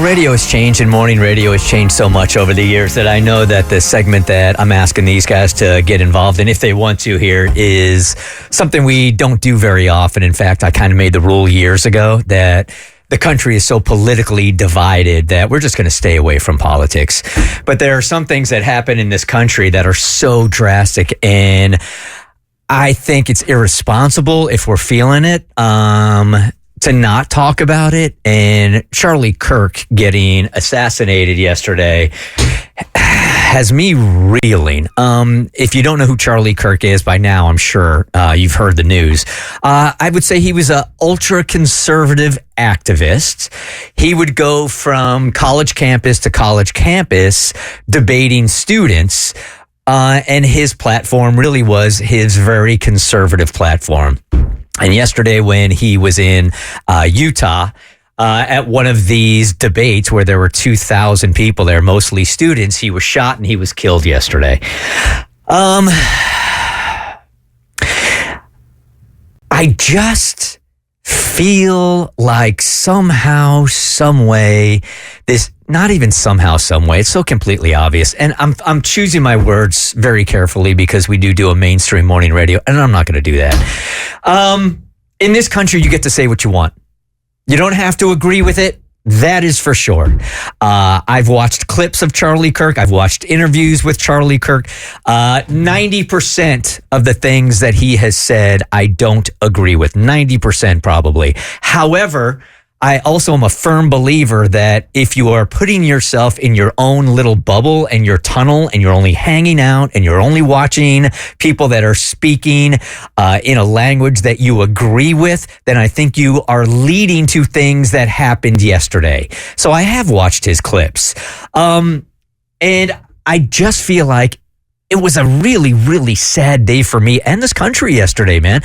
radio has changed and morning radio has changed so much over the years that I know that the segment that I'm asking these guys to get involved in, if they want to here, is something we don't do very often. In fact, I kind of made the rule years ago that the country is so politically divided that we're just going to stay away from politics. But there are some things that happen in this country that are so drastic, and I think it's irresponsible if we're feeling it. To not talk about it. And Charlie Kirk getting assassinated yesterday has me reeling. If you don't know who Charlie Kirk is by now, I'm sure you've heard the news. I would say he was an ultra-conservative activist. He would go from college campus to college campus debating students, and his platform really was his very conservative platform. And yesterday when he was in Utah at one of these debates where there were 2,000 people there, mostly students, he was shot and he was killed yesterday. I just feel like somehow, some way, this, not even somehow, some way, it's so completely obvious. And I'm choosing my words very carefully because we do a mainstream morning radio, and I'm not going to do that. In this country, you get to say what you want. You don't have to agree with it. That is for sure. I've watched clips of Charlie Kirk. I've watched interviews with Charlie Kirk. 90% of the things that he has said, I don't agree with. 90% probably. However, I also am a firm believer that if you are putting yourself in your own little bubble and your tunnel and you're only hanging out and you're only watching people that are speaking in a language that you agree with, then I think you are leading to things that happened yesterday. So I have watched his clips. And I just feel like it was a really, really sad day for me and this country yesterday, man.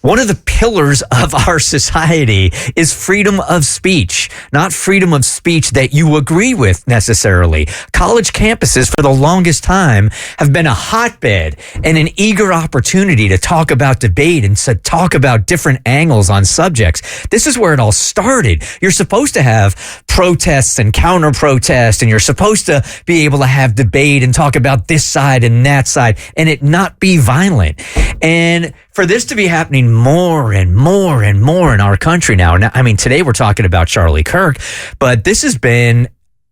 One of the pillars of our society is freedom of speech, not freedom of speech that you agree with necessarily. College campuses for the longest time have been a hotbed and an eager opportunity to talk about debate and to talk about different angles on subjects. This is where it all started. You're supposed to have protests and counter protests, and you're supposed to be able to have debate and talk about this side and that side and it not be violent. And for this to be happening more and more and more in our country now, I mean, today we're talking about Charlie Kirk, but this has been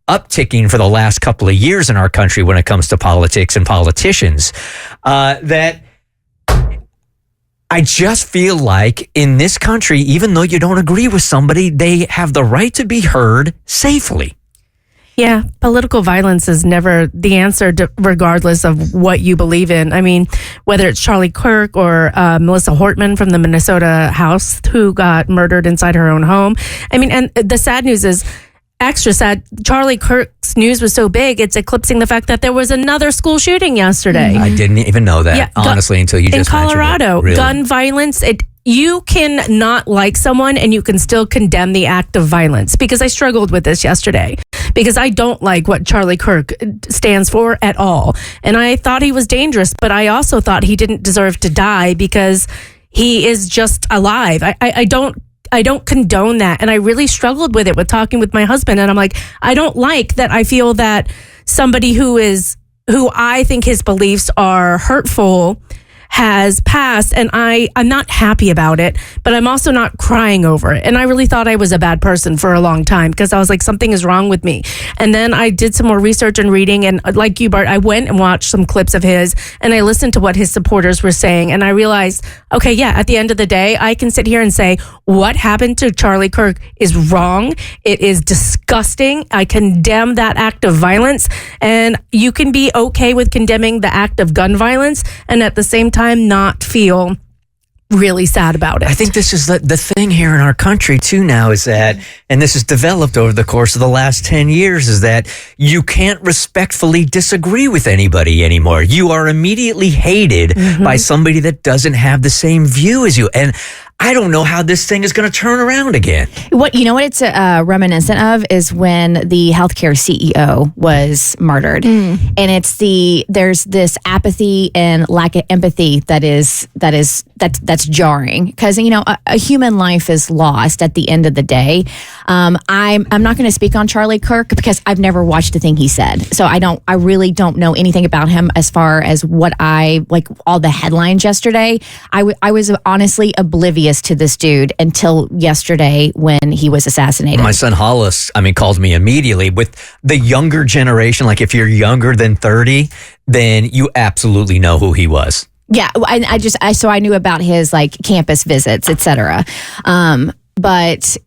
upticking for the last couple of years in our country when it comes to politics and politicians, that I just feel like in this country, even though you don't agree with somebody, they have the right to be heard safely. Yeah, political violence is never the answer, regardless of what you believe in. I mean, whether it's Charlie Kirk or Melissa Hortman from the Minnesota House who got murdered inside her own home. I mean, and the sad news is, extra sad, Charlie Kirk's news was so big, it's eclipsing the fact that there was another school shooting yesterday. I didn't even know that, honestly, until you just mentioned it. In Colorado, Really? Gun violence, you can not like someone and you can still condemn the act of violence, because I struggled with this yesterday because I don't like what Charlie Kirk stands for at all. And I thought he was dangerous, but I also thought he didn't deserve to die because he is just alive. I don't condone that. And I really struggled with it with talking with my husband. And I'm like, I don't like that. I feel that somebody who I think his beliefs are hurtful has passed, and I'm not happy about it, but I'm also not crying over it. And I really thought I was a bad person for a long time because I was like, something is wrong with me. And then I did some more research and reading, and like you, Bart, I went and watched some clips of his, and I listened to what his supporters were saying, and I realized, okay, yeah, at the end of the day, I can sit here and say what happened to Charlie Kirk is wrong. It is disgusting. I condemn that act of violence, and you can be okay with condemning the act of gun violence and at the same time not feel really sad about it. I think this is the thing here in our country too now is that, and this has developed over the course of the last 10 years, is that you can't respectfully disagree with anybody anymore. You are immediately hated by somebody that doesn't have the same view as you. And I don't know how this thing is going to turn around again. What it's reminiscent of is when the healthcare CEO was murdered, and there's this apathy and lack of empathy that's jarring, because a human life is lost at the end of the day. I'm not going to speak on Charlie Kirk because I've never watched a thing he said, so I really don't know anything about him as far as what I like all the headlines yesterday. I was honestly oblivious to this dude until yesterday when he was assassinated. My son Hollis, called me immediately. With the younger generation, like if you're younger than 30, then you absolutely know who he was. Yeah, I knew about his like campus visits, etc. But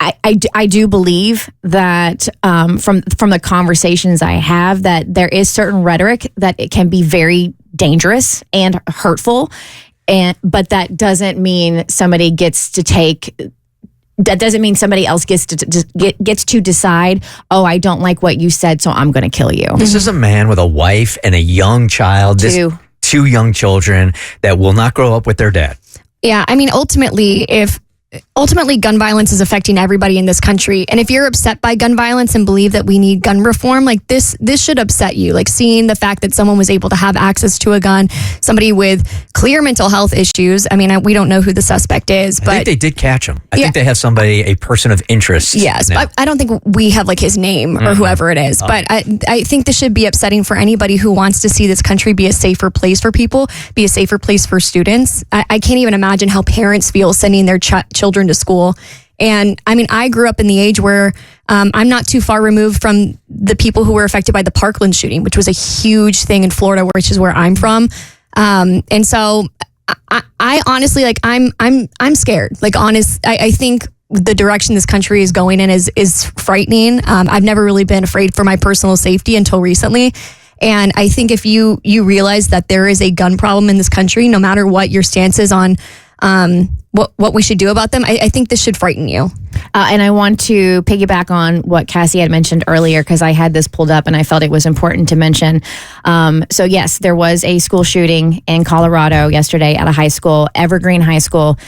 I do believe that from the conversations I have, that there is certain rhetoric that it can be very dangerous and hurtful. But that doesn't mean somebody gets to take. That doesn't mean somebody else gets to decide. Oh, I don't like what you said, so I'm going to kill you. This is a man with a wife and a young child. Two young children that will not grow up with their dad. Yeah, ultimately gun violence is affecting everybody in this country, and if you're upset by gun violence and believe that we need gun reform, like this should upset you. Like seeing the fact that someone was able to have access to a gun, somebody with clear mental health issues. We don't know who the suspect is, but I think they did catch him. I think they have a person of interest. Yes, but I don't think we have like his name or whoever it is. But I think this should be upsetting for anybody who wants to see this country be a safer place for people, be a safer place for students. I can't even imagine how parents feel sending their children to school. And I grew up in the age where I'm not too far removed from the people who were affected by the Parkland shooting, which was a huge thing in Florida, which is where I'm from. And so I honestly, like, I'm scared. Like, I think the direction this country is going in is frightening. I've never really been afraid for my personal safety until recently. And I think if you realize that there is a gun problem in this country, no matter what your stance is on what we should do about them, I think this should frighten you. And I want to piggyback on what Cassie had mentioned earlier, because I had this pulled up and I felt it was important to mention. So yes, there was a school shooting in Colorado yesterday at a high school, Evergreen High School.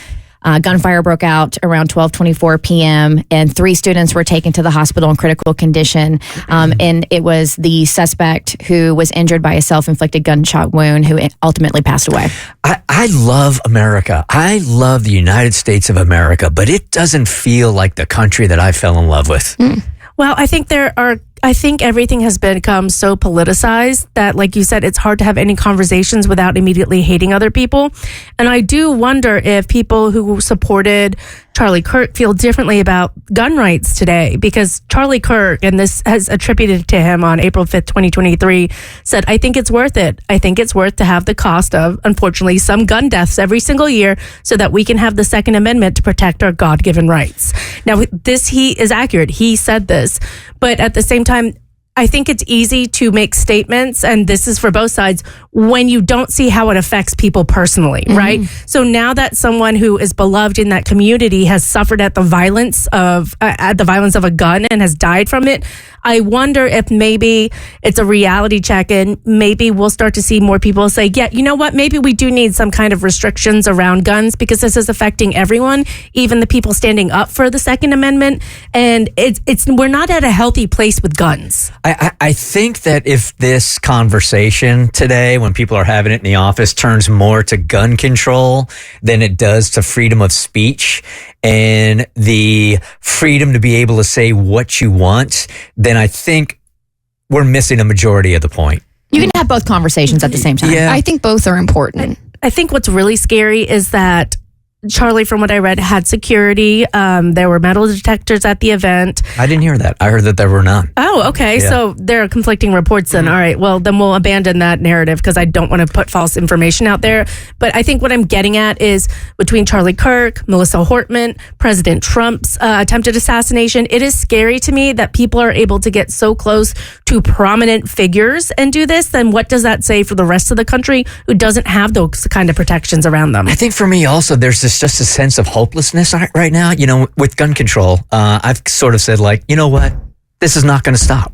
Gunfire broke out around 12:24 p.m. and 3 students were taken to the hospital in critical condition. And it was the suspect who was injured by a self-inflicted gunshot wound who ultimately passed away. I love America. I love the United States of America, but it doesn't feel like the country that I fell in love with. Well, I think everything has become so politicized that, like you said, it's hard to have any conversations without immediately hating other people. And I do wonder if people who supported Charlie Kirk feel differently about gun rights today, because Charlie Kirk, and this has attributed to him on April 5th, 2023, said, I think it's worth it. I think it's worth to have the cost of, unfortunately, some gun deaths every single year so that we can have the Second Amendment to protect our God-given rights. Now, he is accurate. He said this, but at the same time, I think it's easy to make statements, and this is for both sides, when you don't see how it affects people personally, right? So now that someone who is beloved in that community has suffered at the violence of a gun and has died from it, I wonder if maybe it's a reality check, and maybe we'll start to see more people say, yeah, you know what, maybe we do need some kind of restrictions around guns, because this is affecting everyone, even the people standing up for the Second Amendment, and we're not at a healthy place with guns. I think that if this conversation today, when people are having it in the office, turns more to gun control than it does to freedom of speech and the freedom to be able to say what you want, then I think we're missing a majority of the point. You can have both conversations at the same time. Yeah. I think both are important. I think what's really scary is that Charlie, from what I read, had security. There were metal detectors at the event. I didn't hear that. I heard that there were none. Oh, okay. Yeah. So there are conflicting reports then. All right. Well, then we'll abandon that narrative because I don't want to put false information out there. But I think what I'm getting at is between Charlie Kirk, Melissa Hortman, President Trump's attempted assassination, it is scary to me that people are able to get so close to prominent figures and do this. Then what does that say for the rest of the country who doesn't have those kind of protections around them? I think for me also, there's just a sense of hopelessness right now, with gun control. I've sort of said, like, you know what, this is not going to stop.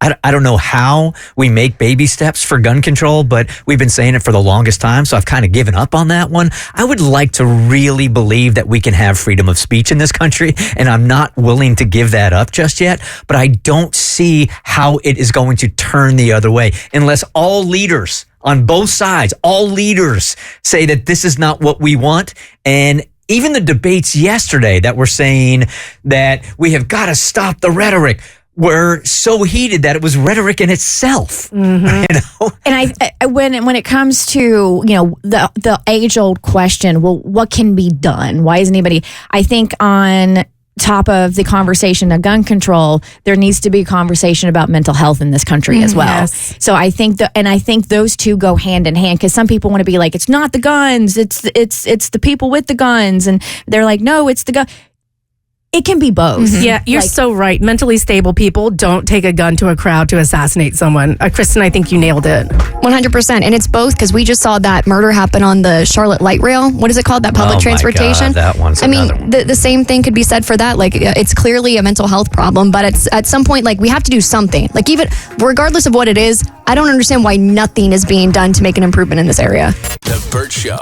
I don't know how we make baby steps for gun control, but we've been saying it for the longest time, so I've kind of given up on that one. I would like to really believe that we can have freedom of speech in this country, and I'm not willing to give that up just yet, but I don't see how it is going to turn the other way unless all leaders on both sides, all leaders say that this is not what we want. And even the debates yesterday that were saying that we have got to stop the rhetoric were so heated that it was rhetoric in itself. Mm-hmm. You know? And when it comes to, the age old question, well, what can be done? Why is anybody? I think on top of the conversation of gun control, there needs to be a conversation about mental health in this country as well. Yes. So I think those two go hand in hand, because some people want to be like, it's not the guns, it's the people with the guns, and they're like, no, it's the gun. It can be both. Mm-hmm. Yeah, you're so right. Mentally stable people don't take a gun to a crowd to assassinate someone. Kristen, I think you nailed it. 100%. And it's both, because we just saw that murder happen on the Charlotte Light Rail. What is it called? That public transportation? God, that one's the same thing could be said for that. Like, it's clearly a mental health problem, but it's at some point, like, we have to do something. Like, even regardless of what it is, I don't understand why nothing is being done to make an improvement in this area. The Bert Show.